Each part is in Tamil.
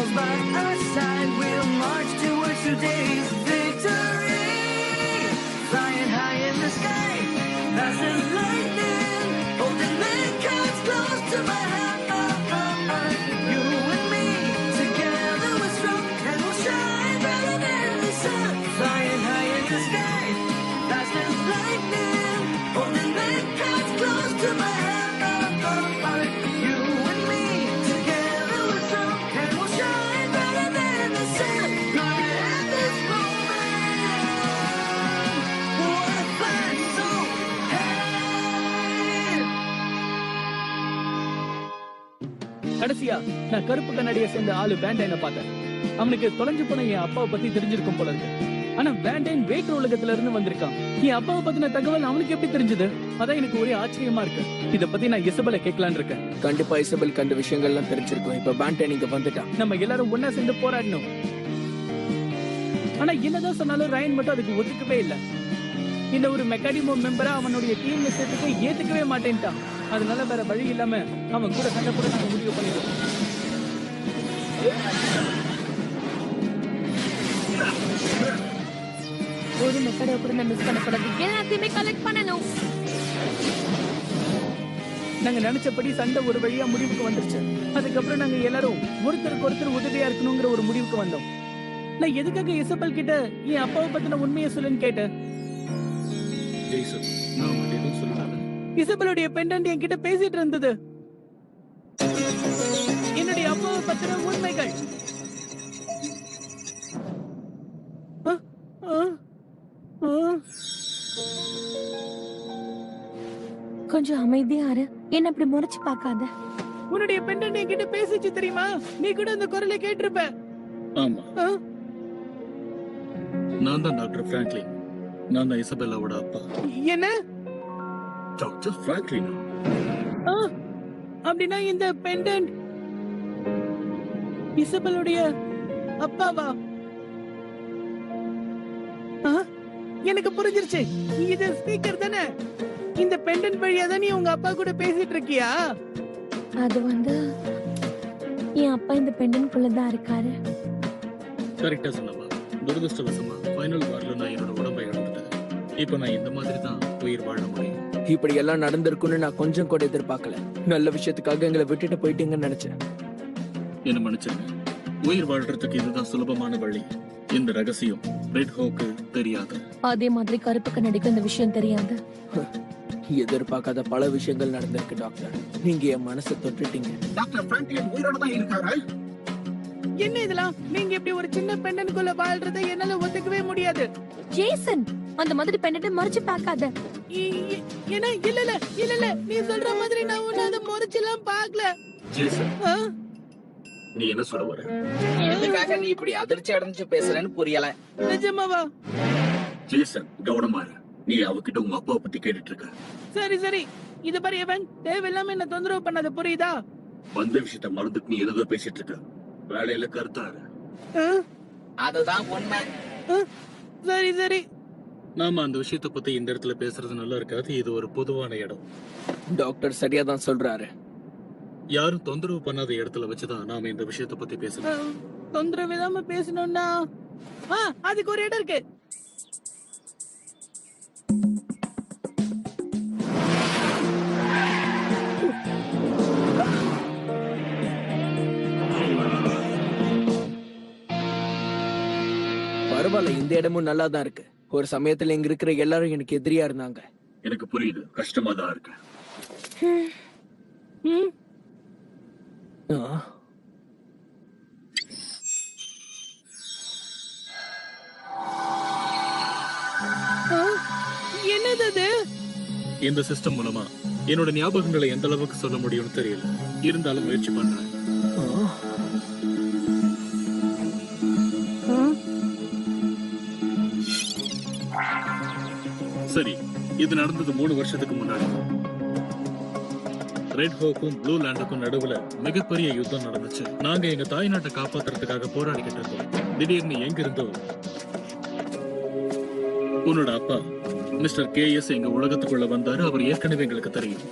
angels by our side, we'll march towards today's victory. Flying high in the sky, fast as lightning, holding big cards close to my heart. You and me, together we're strong, and we'll shine brighter than the sun. Flying high in the sky, fast as lightning, holding big cards close to my heart. You and me, together we're strong, and we'll shine brighter than the sun. Look at this moment, what a fine soul. கடைசியா நான் கருப்பு கண்ணாடியை சேர்ந்த ஆளு வேண்டைனை பார்த்தேன். அவனுக்கு தொலைஞ்சு போன என் அப்பாவை பத்தி தெரிஞ்சிருக்கும் போல இருக்கு. ஆனா வேண்டைன் வேற்று உலகத்துல இருந்து வந்திருக்கான். என் அப்பாவை பத்தின தகவல் அவனுக்கு எப்படி தெரிஞ்சது? அதான் எனக்கு ஒரே ஆச்சரியமா இருக்கு. இத பத்தி நான் இசபெலை கேட்கலான்னு இருக்கேன். கண்டிப்பா இசபெல் கண்ட விஷயங்கள்லாம் தெரிஞ்சிருக்கும். இப்ப வேண்டைன் இங்க வந்துட்டான். நம்ம எல்லாரும் ஒன்னா சேர்ந்து போராடணும். ஆனா என்னதான் சொன்னாலும் ரயன் மட்டும் அதுக்கு ஒத்துக்கவே இல்ல. இந்த ஒரு மெக்கானிமோ மெம்பரா அவனுடைய டீம் சேர்த்துக்க ஏத்துக்கவே மாட்டேன்ட்டான். அதனால வேற வழி இல்லாம அவன் கூட சண்டை போட நாங்க முடிவு பண்ணிடுவோம். ஒரு மெத்தட கூட நம்ம மிஸ் பண்ணக்கூடாது. எல்லாத்தையுமே கலெக்ட் பண்ணணும். நாங்க நினைச்சபடி சண்டை ஒரு வழியா முடிவுக்கு வந்துருச்சு. அதுக்கப்புறம் நாங்க எல்லாரும் ஒருத்தருக்கு ஒருத்தர் உதவியா இருக்கணுங்கிற ஒரு முடிவுக்கு வந்தோம். நான் எதுக்காக இசபெல் கிட்ட என் அப்பாவை பத்தின உண்மையை சொல்லுன்னு கேட்டேன். இசபெலுடைய பெண்டன்ட் என்கிட்ட பேசிட்டு இருந்தது. என்னுடைய அப்பாவை பத்தின உண்மைகள். கொஞ்சம் அமைதியா இரு. என்ன இப்படி முறைச்சு பார்க்காத. உன்னுடைய பெண்டன்ட் என்கிட்ட பேசிச்சு தெரியுமா? நீ கூட அந்த குரலை கேட்டிருப்ப. ஆமா, நான் தான் டாக்டர் பிராங்க்லின். நான் தான் இசபெல்லாவோட அப்பா. என்ன? Doctor Franklin? அப்படின்னா இந்த பெண்டன்ட் இசபெல்லுடைய அப்பாவா? எனக்கு புரிஞ்சிருச்சு. இது ஸ்பீக்கர் தானே? இந்த பெண்டன்ட் வழியா தான் நீ உங்க அப்பா கூட பேசிட்டு இருக்கியா? அது என் அப்பா இந்த பெண்டன்ட் குள்ளதான் இருக்காரு. கரெக்டா சொன்னமா. துரதிருஷ்டவசமா ஃபைனல் வார்ல நான் என்னோட உடம்பை இழந்துட்டேன். இப்ப நான் இந்த மாதிரி தான் உயிர் வாழ முடியும். இப்படி எல்லாம் நடந்திருக்குன்னு நான் கொஞ்சம் கூட எதிர்பார்க்கல. நல்ல விஷயத்துக்காக எங்களை விட்டுட்டு போயிட்டீங்கன்னு நினைச்சேன். என்ன மன்னிச்சிருங்க. உயிர் வாழ்றதுக்கு இதுதான் சுலபமான வழி. இந்த ரகசியம் ரெட் ஹோக்கு தெரியாது. அதே மாதிரி கருப்பு கண்ணாடிக்கு இந்த விஷயம் தெரியாது. எதிர்பார்க்காத பல விஷயங்கள் நடந்திருக்கு டாக்டர். நீங்க என் மனசை தொட்டுட்டீங்க. டாக்டர் பிராங்க்லின் உயிரோட தான் இருக்காரு. என்ன இதெல்லாம்? நீங்க இப்படி ஒரு சின்ன பெண்டன்ட்குள்ள வாழ்றதை என்னால ஒத்துக்கவே முடியாது. ஜேசன், அந்த மாதிரி பெண்டன்ட் மறைச்சு பார்க்காத. இல்ல இல்ல இல்ல இல்ல, நீ சொல்ற மாதிரி நான் ஒண்ணு அதை மறைச்செல்லாம் பார்க்கல. ஜேசன், நீ என்ன சொல்ல வர? எதுக்காக நீ இப்படி அதிர்ச்சி அடைஞ்சு பேசுறேன்னு புரியல. நிஜமாவா? ஜேசன், கவனமா இரு. நீ அவகிட்ட உங்க அப்பாவை பத்தி கேட்டுட்டு இருக்க. சரி சரி, இது பாரு எவன் தேவையில்லாம என்ன தொந்தரவு பண்ணாத, புரியுதா? வந்த விஷயத்த மறந்துட்டு நீ எதோ பேசிட்டு இருக்க. வேலையில கருத்தாரு. அதுதான் உண்மை. சரி சரி, நாம அந்த விஷயத்த பத்தி இந்த இடத்துல பேசுறது நல்லா இருக்காது. இது ஒரு பொதுவான இடம். டாக்டர் சரியா தான் சொல்றாரு. யாரும் தொந்தரவு பண்ணாத இடத்துல வச்சுதான் நாம இந்த விஷயத்த பத்தி பேசணும். தொந்தரவு இல்லாம பேசணும்னா அதுக்கு ஒரு இடம் இருக்கு. பரவாயில்ல, இந்த இடமும் நல்லா தான் இருக்கு. ஒரு சமயத்துல இங்க இருக்கிற எல்லாரும் எனக்கு எதிரியா இருந்தாங்க. எனக்கு புரியுது, கஷ்டமா தான் இருக்கு. என்னது அது? இந்த சிஸ்டம் மூலமா என்னோட ஞாபகங்களை எந்த அளவுக்கு சொல்ல முடியும்னு தெரியல. இருந்தாலும் முயற்சி பண்றேன். சரி, இது நடந்தது 3 வருஷத்துக்கு முன்னாடி. ரெட் ஹோக்கும் ப்ளூ லேண்டுக்கும் நடுவுல மிகப்பெரிய யுத்தம் நடந்துச்சு. நாங்க எங்க தாய்நாட்டை காப்பாத்துறதுக்காக போராடிக்கிட்டு இருந்தோம். திடீர்னு எங்க இருந்தோ உன்னோட அப்பா மிஸ்டர் கேஎஸ் எங்க உலகத்துக்குள்ள வந்தாரு. அவர் ஏற்கனவே எங்களுக்கு தெரியும்.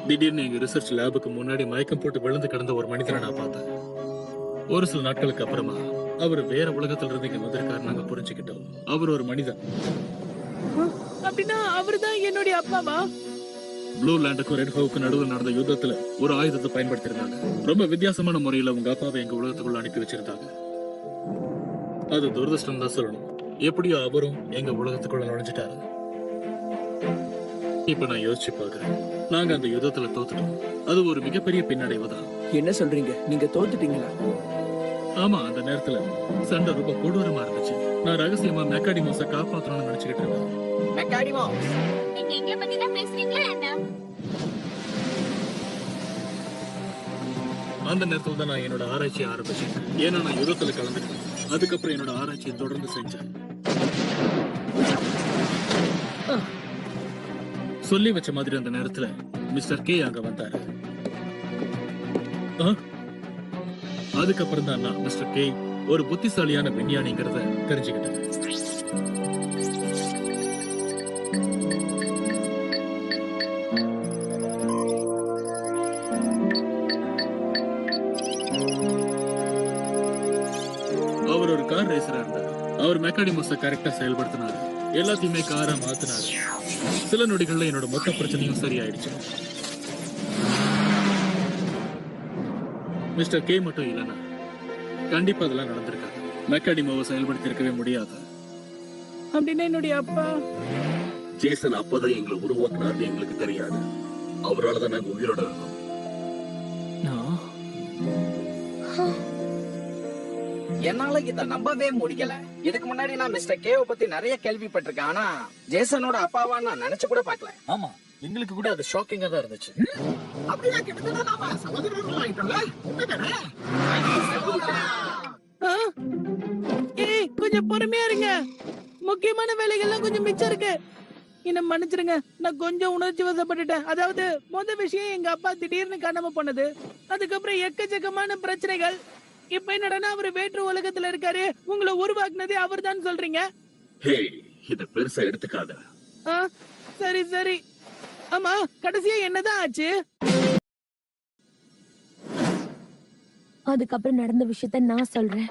திடீர்னு எங்க ரிசர்ச் லேபுக்கு முன்னாடி மயக்கம் போட்டு விழுந்து கிடந்த ஒரு மனிதனை நான் பார்த்தேன். ஒரு சில நாட்களுக்கு அப்புறமா அவர் வேற உலகத்துல இருந்து இங்க வந்திருக்காரு நாங்க புரிஞ்சுக்கிட்டோம். அவர் ஒரு மனிதன். அப்படின்னா அவர்தான் என்னுடைய அப்பாவா? ப்ளூ லேண்டுக்கும் ரெட் ஹோவுக்கு நடுவில் நடந்த யுத்தத்துல ஒரு ஆயுதத்தை பயன்படுத்திருந்தாங்க. ரொம்ப வித்தியாசமான முறையில உங்க அப்பாவை எங்க உலகத்துக்குள்ள அனுப்பி வச்சிருந்தாங்க. அது துரதிருஷ்டம் தான் சொல்லணும். எப்படியோ அவரும் எங்க உலகத்துக்குள்ள நுழைஞ்சிட்டாரு. இப்ப நான் யோசிச்சு பாக்குறேன், நாங்க அந்த யுத்தத்துல தோத்துட்டோம். அது ஒரு மிகப்பெரிய பின்னடைவு தான். என்ன சொல்றீங்க? நீங்க தோத்துட்டீங்களா? ஆமா, அந்த நேரத்துல சண்டை ரொம்ப கொடூரமா இருந்துச்சு. நான் ரகசியமா மெக்காடிமோஸை காப்பாத்தணும்னு நினைச்சுக்கிட்டு இருந்தேன். மெக்காடிமோ, நீங்க எங்க பத்தி தான் பேசுறீங்களா என்ன? அந்த நேரத்துல தான் நான் என்னோட ஆராய்ச்சியை ஆரம்பிச்சேன். ஏன்னா நான் யுத்தத்துல கலந்துட்டேன். அதுக்கப்புறம் என்னோட ஆராய்ச்சியை தொடர்ந்து செஞ்சேன். சொல்லி வச்ச மாதிரி அந்த நேரத்துல மிஸ்டர் கே அங்க வந்தாரு. அதுக்கப்புறம் தான் நான் மிஸ்டர் கே ஒரு புத்திசாலியான விஞ்ஞானிங்கிறத தெரிஞ்சுக்கிட்டேன். அவர் ஒரு கார் ரேசரா இருந்தார். அவர் மெக்காடிமோஸை கரெக்டா செயல்படுத்தினாரு. எல்லாத்தையுமே காரா மாத்தினாரு. சில நொடிகள்ல என்னோட மொத்த பிரச்சனையும் சரியாயிடுச்சு. மிஸ்டர் கே மட்டும் இல்லைன்னா கண்டிப்பா அதெல்லாம் நடந்திருக்காது. மெக்காடிமோவை செயல்படுத்தி இருக்கவே முடியாது. அப்படின்னா என்னுடைய அப்பா ஜேசன் அப்பதான் எங்களை உருவாக்குனாருன்னு எங்களுக்கு தெரியாது. அவரால் தான் நாங்க உயிரோட இருக்கோம். என்னால இத நம்பவே முடியல. இதுக்கு முன்னாடி நான் மிஸ்டர் கேவை பத்தி நிறைய கேள்விப்பட்டிருக்கேன். ஆனா ஜேசனோட அப்பாவா நான் நினைச்சு கூட பார்க்கல. ஆமா, எங்களுக்கு கூட அது ஷாக்கிங்கா தான் இருந்துச்சு. ஏய், கொஞ்சம் பொறுமையா இருங்க. முக்கியமான வேலைகள்லாம் கொஞ்சம் மிச்சம் இருக்கு. என்ன மன்னிச்சிருங்க, நான் கொஞ்சம் உணர்ச்சி வசப்பட்டுட்டேன். அதாவது விஷயம் எங்க அப்பா திடீர்னு காணாம போனது. அதுக்கப்புறம் எக்கச்சக்கமான பிரச்சனைகள். இப்ப என்னடா அவரு வேற்று உலகத்துல இருக்காரு, உங்களை உருவாக்குனதே அவர் தான் சொல்றீங்க. ஹே, இத பெருசா எடுத்துக்காத. சரி சரி. ஆமா, கடைசியா என்னதான் ஆச்சு? அதுக்கப்புறம் நடந்த விஷயத்த நான் சொல்றேன்.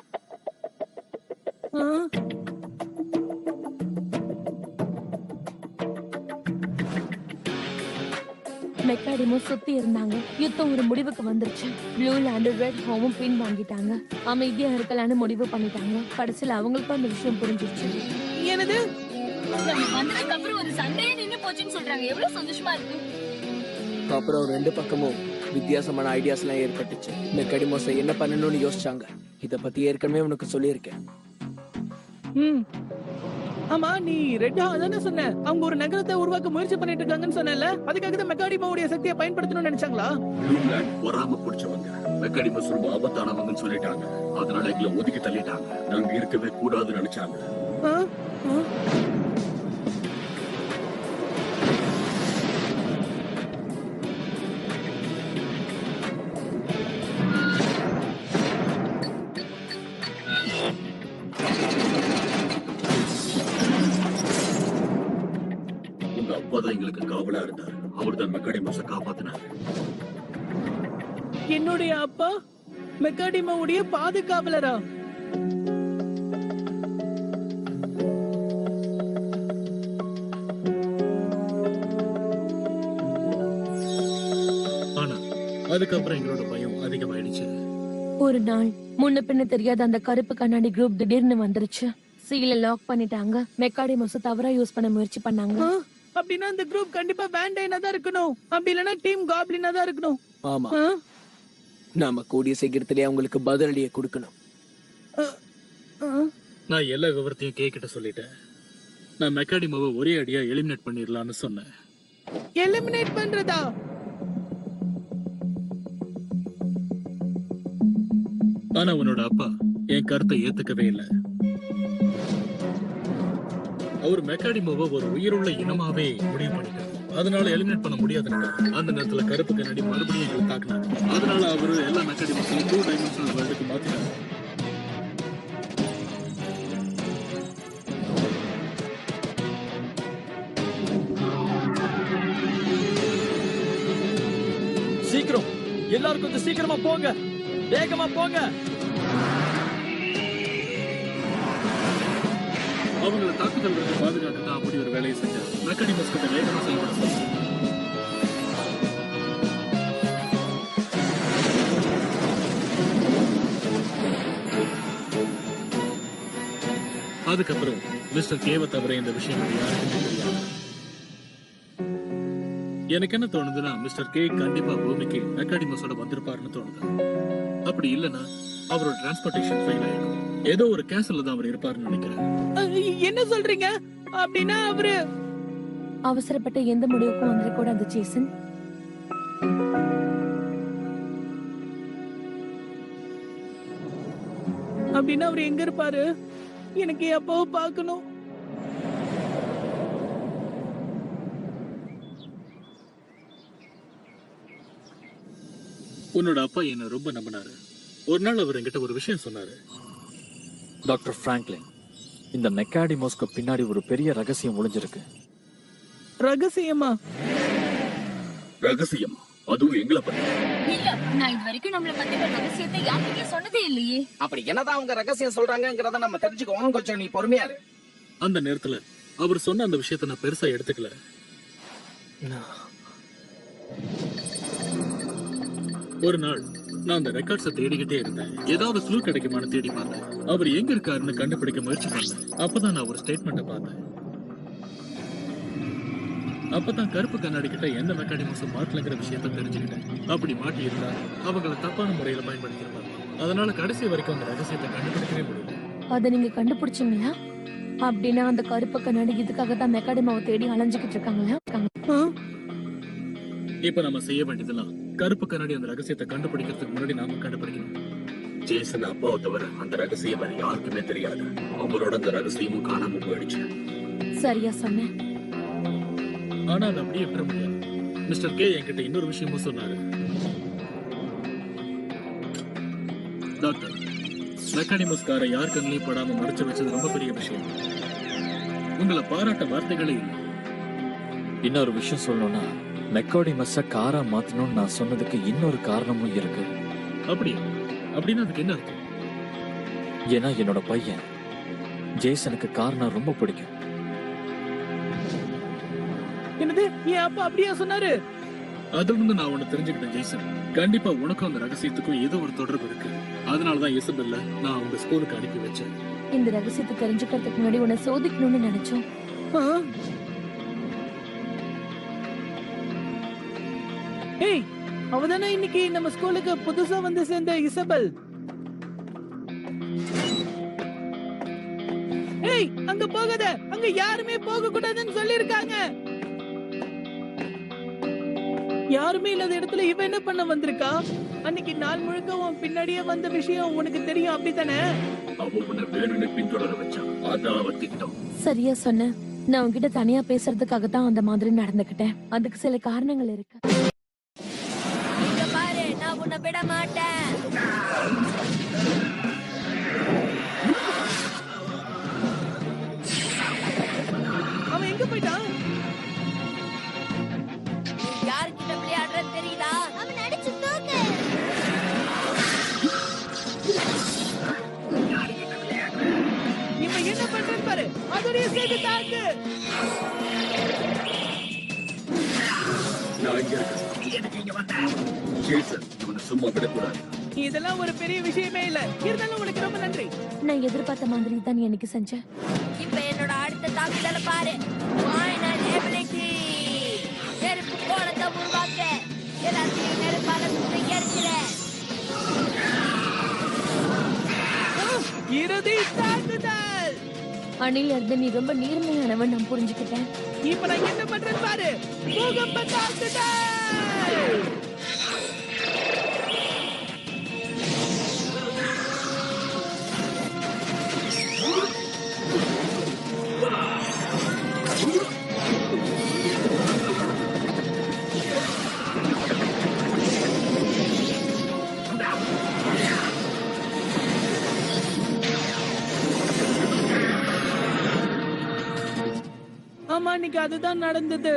மெக்காடிமோ சுத்தி இருந்தாங்க. யுத்தம் ஒரு முடிவுக்கு வந்துருச்சு. ப்ளூ லேண்ட் ரெட் ஹோமும் பின் வாங்கிட்டாங்க. அமைதியா இருக்கலான்னு முடிவு பண்ணிட்டாங்க. கடைசியில அவங்களுக்கும் அந்த விஷயம் புரிஞ்சிருச்சு. என்னது? வந்ததுக்கு அப்புறம் ஒரு சண்டையே நின்னு போச்சுன்னு சொல்றாங்க. எவ்வளவு சந்தோஷமா இருக்கு. அப்புறம் ரெண்டு பக்கமும் வித்தியாசமான ஐடியாஸ் எல்லாம் ஏற்பட்டுச்சு. மெக்காடிமோஸை என்ன பண்ணணும்னு யோசிச்சாங்க. இத பத்தி ஏற்கனவே உனக்கு சொல்லியிருக்கேன். ஆமா, நீ ரெட் ஹார்ட் தானே சொன்ன? அவங்க ஒரு நகரத்தை உருவாக்க முயற்சி பண்ணிட்டு இருக்காங்கன்னு சொன்னல. அதுக்காக தான் மெக்காடிமோவுடைய சக்தியை பயன்படுத்தணும்னு நினைச்சாங்களா? ப்ளூ லேண்ட் வராம பிடிச்சவங்க. மெக்காடிமோஸ் ரொம்ப ஆபத்தானவங்கன்னு சொல்லிட்டாங்க. அதனால எங்களை ஒதுக்கி தள்ளிட்டாங்க. நாங்க இருக்கவே கூடாதுன்னு நினைச்சாங்க. அப்பதான் எங்களுக்கு காவலா இருந்தாரு. அவர் தான் மெக்காடிமோஸை காப்பாத்தினாரு. என்னுடைய அப்பா மெக்காடிமோவுடைய பாதுகாவலரா? ஆனா அதுக்கப்புறம் எங்களோட பயம் அதிகமாயிடுச்சு. ஒரு நாள் முன்ன பின்ன தெரியாத அந்த கருப்பு கண்ணாடி குரூப் திடீர்னு வந்துருச்சு. சீல லாக் பண்ணிட்டாங்க. மெக்காடிமோஸை தவறா யூஸ் பண்ண முயற்சி பண்ணாங்க. அப்படின்னா அந்த குரூப் கண்டிப்பா வேண்டைனா தான் இருக்கணும். அப்படி இல்லனா டீம் காப்ளினா தான் இருக்கணும். ஆமா, நாம கூடிய சீக்கிரத்திலே அவங்களுக்கு பதிலடியை கொடுக்கணும். நான் எல்லா விவரத்தையும் கேக்கிட்ட சொல்லிட்டேன். நான் மெக்காடிமோவை ஒரே அடியா எலிமினேட் பண்ணிடலாம்னு சொன்னேன். எலிமினேட் பண்றதா? ஆனா உன்னோட அப்பா என் கருத்தை ஏத்துக்கவே இல்லை. அவர் மெக்காடிமோவை ஒரு உயிருள்ள இனமாவே முடிவு பண்ணிட்டாரு. அதனால எலிமினேட் பண்ண முடியாதுன்னு அந்த நேரத்துல கருப்பு கண்ணாடி மறுபடியும் எங்களை தாக்குனாரு. அதனால அவரு எல்லா மெக்காடிமோஸையும் 2 டைமென்ஷனல் வேர்ல்டுக்கு மாத்தினாரு. எல்லாரும் கொஞ்சம் சீக்கிரமா போங்க, வேகமா போங்க. அவங்கள தாக்குதல் இருந்து பாதுகாக்க தான் அப்படி ஒரு வேலையை செஞ்சார். மெக்கானிமஸ் கிட்ட வேகமா செயல்பட சொன்னார். அதுக்கப்புறம் மிஸ்டர் கேவை தவிர இந்த விஷயம் யாருக்குமே தெரியாது. எனக்கு என்ன தோணுதுன்னா, மிஸ்டர் கே கண்டிப்பா பூமிக்கு மெக்கானிமஸோட வந்திருப்பாருன்னு தோணுது. அப்படி இல்லைன்னா அவரோட டிரான்ஸ்போர்டேஷன் ஃபெயில் ஆயிடும். ஏதோ ஒரு கேஸ்ல தான் அவர் இருப்பாருன்னு நினைக்கிறேன். என்ன சொல்றீங்க? அப்படின்னா அவரு அவசரப்பட்ட எந்த முடிவுக்கும் வந்துடக்கூடாது ஜேசன். அப்படின்னா அவரு எங்க இருப்பாரு? எனக்கு அப்பாவை பார்க்கணும். உன்னோட அப்பா என்ன ரொம்ப நம்பினாரு. ஒரு நாள் அவர் என்கிட்ட ஒரு விஷயம் சொன்னாரு. டாக்டர் பிராங்க்லின், இந்த மெக்காடிமோஸ்க்கு பின்னாடி ஒரு பெரிய ரகசியம் ஒளிஞ்சிருக்கு. ரகசியமா? ரகசியம்? அதுவும் எங்களை பத்தி? இல்ல, நான் இது வரைக்கும் நம்மள பத்தி ஒரு ரகசியத்தை யாருக்கே சொன்னதே இல்லையே. அப்படி என்னதான் அவங்க ரகசியம் சொல்றாங்கங்கறத நம்ம தெரிஞ்சுக்குவோம். கொஞ்சம் நீ பொறுமையா இரு. அந்த நேரத்துல அவர் சொன்ன அந்த விஷயத்தை நான் பெருசா எடுத்துக்கல. ஒரு நாள் நான் அந்த ரெக்கார்ட்ஸை தேடிக்கிட்டே இருந்தேன். ஏதாவது க்ளூ கிடைக்குமான்னு தேடி பார்த்தேன். அவர் எங்க இருக்காருன்னு கண்டுபிடிக்க முயற்சி பண்ணேன். அப்பதான் நான் ஒரு ஸ்டேட்மெண்ட்டை பார்த்தேன். அப்பதான் கருப்பு கண்ணாடி கிட்ட எந்த மெக்கானிமஸும் மாட்டலங்கிற விஷயத்த தெரிஞ்சுக்கிட்டேன். அப்படி மாட்டி இருந்தா அவங்களை தப்பான முறையில பயன்படுத்திருப்பாங்க. அதனால கடைசி வரைக்கும் அந்த ரகசியத்தை கண்டுபிடிக்கவே முடியல. அத நீங்க கண்டுபிடிச்சீங்களா? அப்படின்னா அந்த கருப்பு கண்ணாடி இதுக்காக தான் மெக்காடிமாவை தேடி அலைஞ்சுக்கிட்டு இருக்காங்களா? இப்ப நம்ம செய்ய வேண்டியதெல்லாம் கருப்பு கண்ணாடி அந்த ரகசியத்தை கண்டுபிடிக்கிறதுக்கு முன்னாடி நாம கண்டுபிடிக்கணும். ஜேசன் அப்பாவை தவிர அந்த ரகசியம் வேற யாருக்குமே தெரியாது. அவரோட அந்த ரகசியமும் காணாம போயிடுச்சு. சரியா சொன்னேன். ஆனா அது அப்படியே விட்டுற முடியாது. மிஸ்டர் கே என்கிட்ட இன்னொரு விஷயமும் சொன்னாரு. டாக்டர், மெக்கானிமஸ்கார யார் கண்ணிலையும் படாம மறைச்சு வச்சது ரொம்ப பெரிய விஷயம். உங்களை பாராட்ட வார்த்தைகளே இல்லை. இன்னொரு விஷயம் சொல்லணும்னா, மெக்காடிமஸ காரா மாத்தணும்னு நான் சொன்னதுக்கு இன்னொரு காரணமும் இருக்கு. அப்படியா? அப்படின்னா அதுக்கு என்ன அர்த்தம்? ஏன்னா என்னோட பையன் ஜேசனுக்கு கார்னா ரொம்ப பிடிக்கும். என்னது? என் அப்பா அப்படியா சொன்னாரு? அதுல இருந்து நான் உன்னை தெரிஞ்சுக்கிட்டேன் ஜெய்சன். கண்டிப்பா உனக்கும் அந்த ரகசியத்துக்கும் ஏதோ ஒரு தொடர்பு இருக்கு. அதனாலதான் இசபெல்ல நான் அவங்க ஸ்கூலுக்கு அனுப்பி வச்சேன். இந்த ரகசியத்தை தெரிஞ்சுக்கிறதுக்கு முன்னாடி உன்னை சோதிக்கணும்னு நினைச்சோம். ஏய், அவதானே இன்னைக்கு நம்ம ஸ்கூலுக்கு புதுசா வந்து சேர்ந்த இசபெல். ஏய், அங்க போகாத, அங்க யாருமே போக கூடாதுன்னு சொல்லிருக்காங்க. யாருமே இல்லாத இடத்துல இவ என்ன பண்ண வந்திருக்கா? அன்னைக்கு நாள் முழுக்க உன் பின்னாடியே வந்த விஷயம் உனக்கு தெரியும், அப்படித்தானே? அவ உன்னை வேணும்னு பின்தொடர வச்சான். அதான் அவ திட்டம். சரியா சொன்ன. நான் உன்கிட்ட தனியா பேசுறதுக்காக தான் அந்த மாதிரி நடந்துக்கிட்டேன். அதுக்கு சில காரணங்கள் இருக்கு. இங்க பாரு, நான் உன்னை விட மாட்டேன். அவன் எங்க போயிட்டான்? யார்கிட்ட விளையாடுறது தெரியுதா? அவன் அடிச்சு தூக்கு. இவன் என்ன பண்றான்னு பாரு. அதோடய சேர்த்து தாக்கு. நான் இங்க இருக்கேன். ஜேசன், இவனை சும்மா விடக்கூடாது. இதெல்லாம் ஒரு பெரிய விஷயமே இல்ல. இருந்தாலும் உனக்கு ரொம்ப நன்றி. நான் எதிர்பார்த்த மாதிரி தான் நீ எனக்கு செஞ்ச. இப்ப என்னோட அடுத்த தாக்குதல பாரு. Final ability. நெருப்பு கோலத்தை உருவாக்க. எல்லாத்தையும் நெருப்பால சுத்தி எரிக்கிற. இறுதி தாக்குதல். அணில இருந்து நீ ரொம்ப நேர்மையானவன் நான் புரிஞ்சுக்கிட்டேன். இப்ப நான் என்ன பண்றேன்னு பாரு. பூகம்ப தாக்குதல். ஆமா, இன்னைக்கு அதுதான் நடந்தது.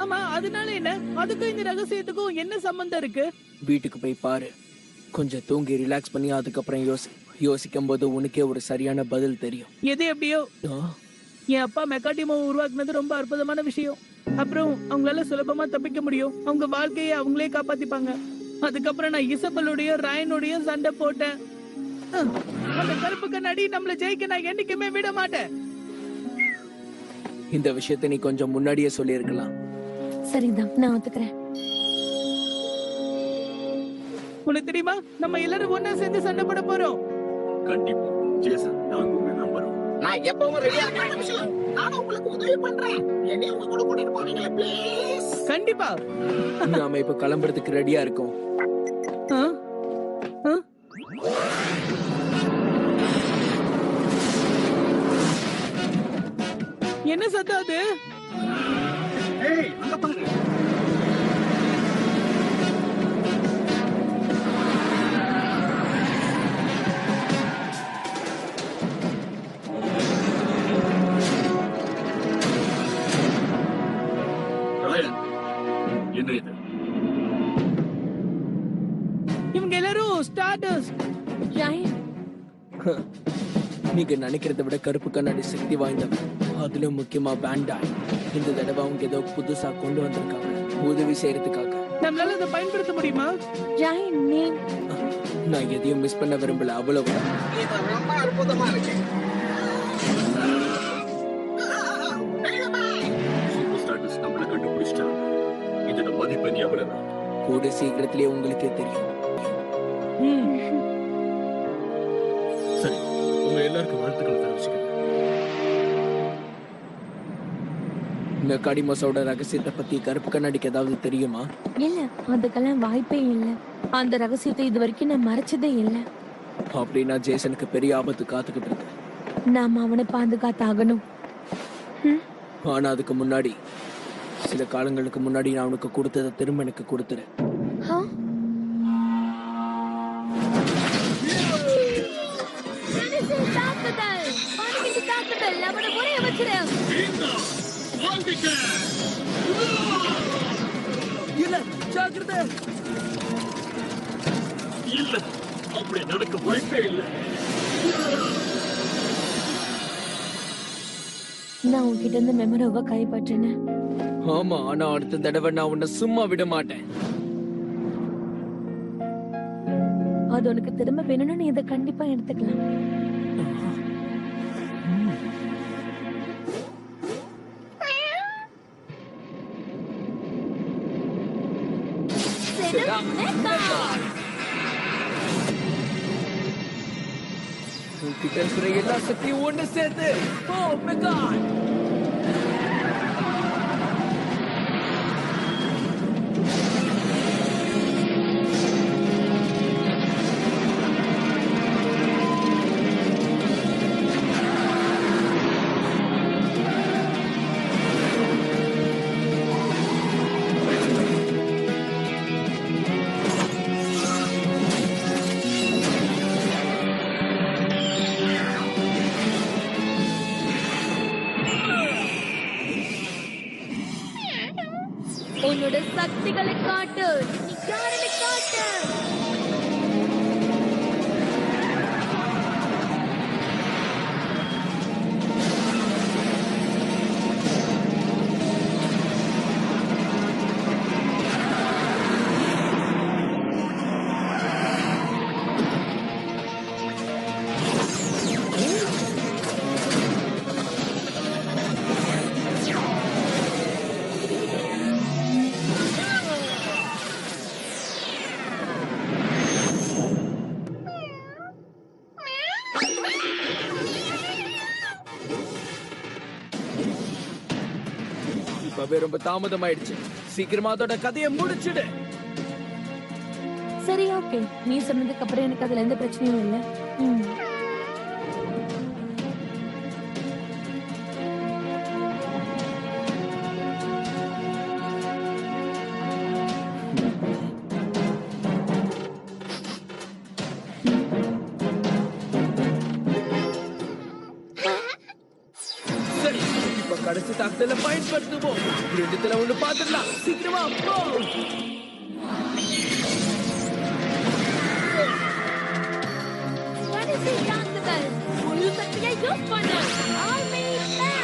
ஆமா, அதனால என்ன? அதுக்கும் இந்த ரகசியத்துக்கும் என்ன சம்பந்தம் இருக்கு? வீட்டுக்கு போய் பாரு, கொஞ்சம் தூங்கி ரிலாக்ஸ் பண்ணி அதுக்கப்புறம் யோசிக்கும் போது உனக்கே ஒரு சரியான பதில் தெரியும். எது எப்படியோ, ஆ, என் அப்பா மெக்காடிமோவை உருவாக்குனது ரொம்ப அற்புதமான விஷயம். அப்புறம் அவங்களால சுலபமா தப்பிக்க முடியும். அவங்க வாழ்க்கையை அவங்களே காப்பாத்திப்பாங்க. அதுக்கப்புறம் நான் இசபெலுடைய ராயனுடைய சண்டை போட்டேன். அந்த கருப்பு கண்ணாடி நம்மள ஜெயிக்க நான் என்னைக்குமே விட மாட்டேன். இந்த விஷயத்தை நீ கொஞ்சம் முன்னாடியே சொல்லியிருக்கலாம். சரிதான், நான் ஒத்துக்கிறேன். உனக்கு தெரியுமா, நம்ம எல்லாரும் ஒண்ணா சேர்ந்து சண்டை போட போறோம். கண்டிப்பா ஜேசன், நாங்க உங்க நம்புறோம். நான் எப்பவும் ரெடியா இருக்கேன். நானும் உங்களுக்கு உதவி பண்றேன். என்னையும் உங்க கூட கூட்டிட்டு போவீங்களா ப்ளீஸ்? கண்டிப்பா. நாம இப்ப கிளம்புறதுக்கு ரெடியா இருக்கோம். ஆ? ஆ? என்ன சத்தம் அது? ஏய், அங்க பாரு. ராயன், என்ன இது? இவங்க எல்லாரும் ஸ்டார்டஸ்ட். ராயன், நீங்க நினைக்கிறத விட கருப்பு கண்ணாடி சக்தி வாய்ந்தவன். அதுலயும் முக்கியமா பேண்டாய். இந்த தடவை அவங்க ஏதோ புதுசா கொண்டு வந்திருக்காங்க, உதவி செய்யறதுக்காக. நம்மளால அதை பயன்படுத்த முடியுமா? ராயன், நீ நான் எதையும் மிஸ் பண்ண விரும்பல, அவ்வளவுதான். இது ரொம்ப அற்புதமா இருக்கு. சூப்பர் ஸ்டார்டஸ் நம்மள கண்டுபிடிச்சிட்டாங்க. இதோட மதிப்பெண் எவ்வளவு? கூட சீக்கிரத்திலேயே உங்களுக்கே தெரியும். சரி, உங்க எல்லாருக்கும் வாழ்த்துக்களை தெரிவிச்சுக்கிறேன். மெக்காடிமோஸோட ரகசியத்தை பத்தி கருப்பு கண்ணாடிக்கு ஏதாவது தெரியுமா? இல்ல, அதுக்கெல்லாம் வாய்ப்பே இல்ல. அந்த ரகசியத்தை இது வரைக்கும் நான் மறைச்சதே இல்ல. அப்படின்னா ஜேசனுக்கு பெரிய ஆபத்து காத்துக்கிட்டு இருக்கு. நாம அவனை பாதுகாத்தாகணும். ஆனா அதுக்கு முன்னாடி, சில காலங்களுக்கு முன்னாடி நான் உனக்கு கொடுத்ததை திரும்ப எனக்கு கொடுத்துரு. ஆ? தாக்குதல்! பானிக்கிட்டு தாக்குதல்! அவனை முறைய வச்சிரு! இல்ல, ஜாக்கிரதை. இல்ல, அப்படி நடக்க வாய்ப்பே இல்லை. நான் உன்கிட்ட இருந்து மெமரோவை கைப்பற்றினேன். ஆமா, ஆனா அடுத்த தடவை நான் உன்னை சும்மா விட மாட்டேன். அது உனக்கு திரும்ப வேணும்னு நீ இதை கண்டிப்பா எடுத்துக்கலாம். உன்கிட்ட இருக்கிற எல்லா சக்தியும் ஒண்ணு சேர்த்து ஓ மெகான். உன்னோட சக்திகளை காட்டு, நீ யாருன்னு காட்டு. இப்பவே ரொம்ப தாமதமாயிடுச்சு. சீக்கிரமா அதோட கதையை முடிச்சிடு. சரி, ஓகே. நீ சொன்னதுக்கு அப்புறம் எனக்கு அதுல எந்த பிரச்சனையும் இல்ல. சரி, இப்ப கடைசி தாக்குதல பயன்படுத்துவோம். ரெண்டுத்துல ஒண்ணு பாத்துடலாம். சீக்கிரமா போ. கடைசி தாக்குதல் முழு சக்தியை யூஸ் பண்ணு. ஆர்மி மேன்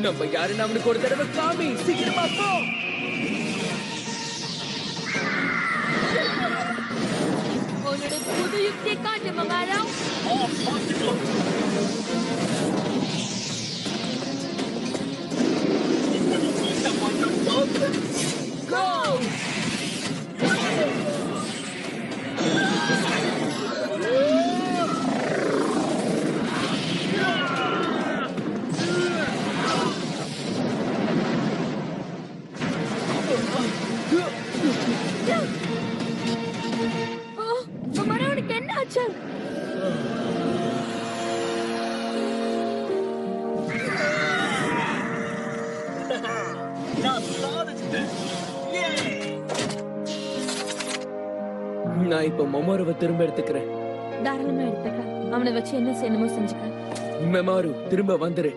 நம்ம யாருன்னு அவனுக்கு ஒரு தடவை காமி. சீக்கிரமா போ. உன்னோட புது யுக்தியை காட்டு மகாராவ். மகாராவுக்கு என்ன ஆச்சு? நான் இப்ப மொமோரோவை திரும்ப எடுத்துக்கிறேன். தாராளமா எடுத்துக்க. அவனை வச்சு என்ன செய்யணுமோ செஞ்சுக்க. மெமாரு திரும்ப வந்துரு.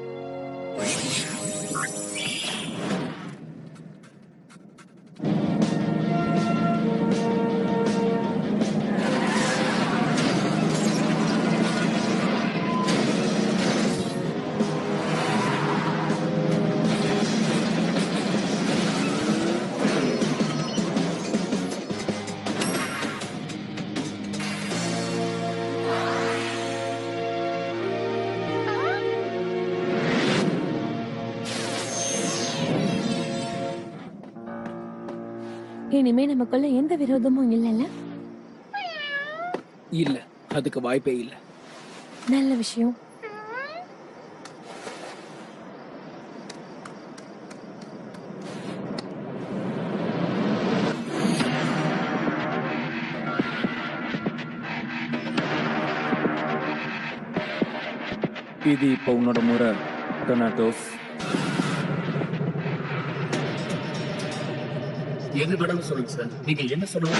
இனிமே நமக்குள்ள எந்த விரோதமும் இல்லைல்ல? இல்ல, அதுக்கு வாய்ப்பே இல்ல. நல்ல விஷயம். இது இப்போ உன்னோட முறை டொனாட்டோஸ். எது வேணாலும் சொல்லுங்க சார். நீங்க என்ன சொல்லுங்க,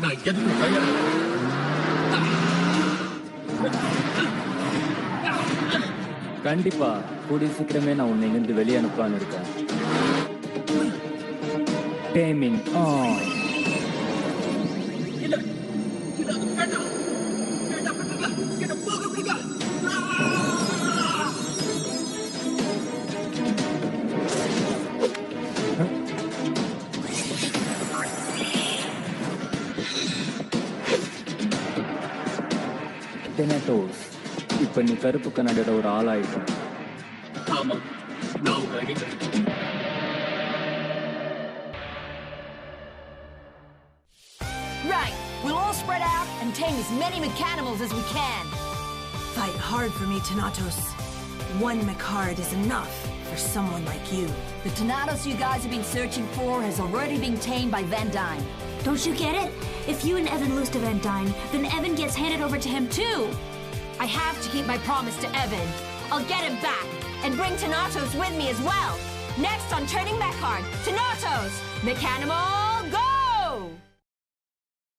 நான் எதுக்கு தயாரா. கண்டிப்பா கூடிய சீக்கிரமே நான் உன்னை இங்கிருந்து வெளியே அனுப்பலான்னு இருக்கேன். Taming on. டொனாட்டோஸ், இப்ப நீ கருப்பு கண்ணாடியோட ஒரு ஆளாயிட்ட. ஆமா, நான் உங்க அடிக்கிறேன். Right, we'll all spread out and tame as many Mechanimals as we can. Fight hard for me, Thanatos. One Mechard is enough for someone like you. The Thanatos you guys have been searching for has already been tamed by Van Dyne. Don't you get it? If you and Evan lose to Van Dyne, then Evan gets handed over to him too. I have to keep my promise to Evan. I'll get him back and bring Thanatos with me as well. Next on Turning Mechard, Thanatos! Mechanimal, go!